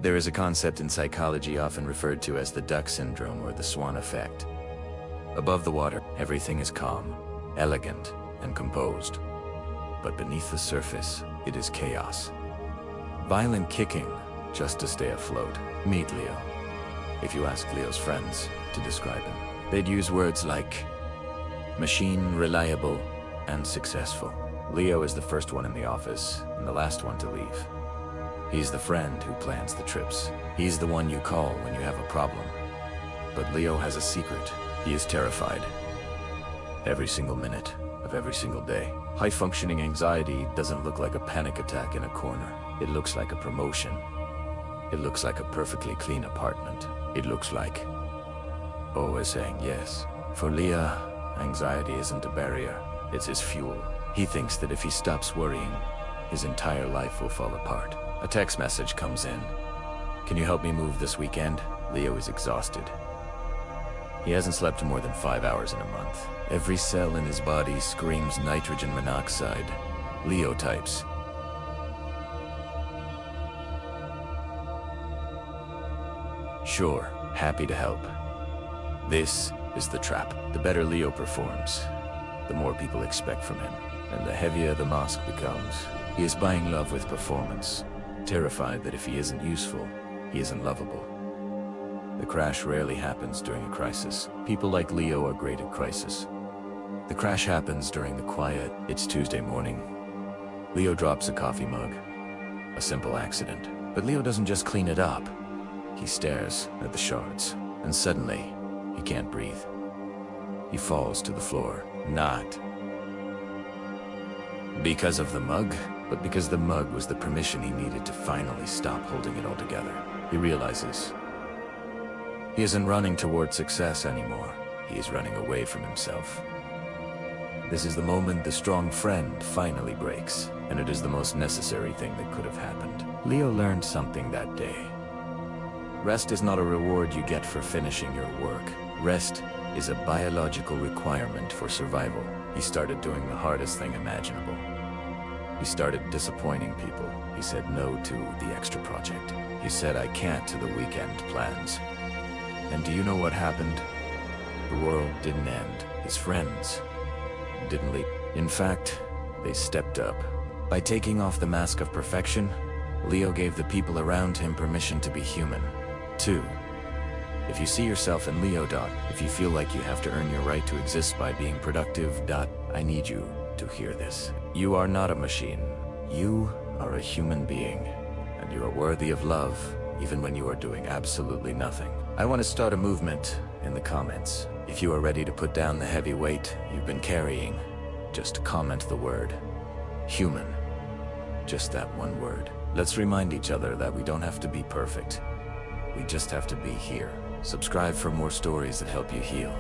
There is a concept in psychology often referred to as the duck syndrome or the swan effect. Above the water, everything is calm, elegant, and composed. But beneath the surface, it is chaos. Violent kicking, just to stay afloat. Meet Leo. If you ask Leo's friends to describe him, they'd use words like machine, reliable, and successful. Leo is the first one in the office and the last one to leave. He's the friend who plans the trips. He's the one you call when you have a problem. But Leo has a secret. He is terrified. Every single minute of every single day. High-functioning anxiety doesn't look like a panic attack in a corner. It looks like a promotion. It looks like a perfectly clean apartment. It looks like always saying yes. For Leo, anxiety isn't a barrier. It's his fuel. He thinks that if he stops worrying, his entire life will fall apart. A text message comes in. Can you help me move this weekend? Leo is exhausted. He hasn't slept more than 5 hours in a month. Every cell in his body screams nitrogen monoxide. Leo types. Sure, happy to help. This is the trap. The better Leo performs, the more people expect from him, and the heavier the mask becomes. He is buying love with performance, terrified that if he isn't useful, he isn't lovable. The crash rarely happens during a crisis. People like Leo are great at crisis. The crash happens during the quiet. It's Tuesday morning. Leo drops a coffee mug. A simple accident. But Leo doesn't just clean it up. He stares at the shards, and suddenly, he can't breathe. He falls to the floor. Not because of the mug, but because the mug was the permission he needed to finally stop holding it all together. He realizes he isn't running toward success anymore. He is running away from himself. This is the moment the strong friend finally breaks, and it is the most necessary thing that could have happened. Leo learned something that day. Rest is not a reward you get for finishing your work. Rest is a biological requirement for survival. He started doing the hardest thing imaginable. He started disappointing people. He said no to the extra project. He said I can't to the weekend plans. And do you know what happened? The world didn't end. His friends didn't leave. In fact, they stepped up. By taking off the mask of perfection, Leo gave the people around him permission to be human. 2. If you see yourself in Leo. If you feel like you have to earn your right to exist by being productive. I need you to hear this. You are not a machine. You are a human being, and you are worthy of love, even when you are doing absolutely nothing. I want to start a movement in the comments. If you are ready to put down the heavy weight you've been carrying, just comment the word human. Just that one word. Let's remind each other that we don't have to be perfect. We just have to be here. Subscribe for more stories that help you heal.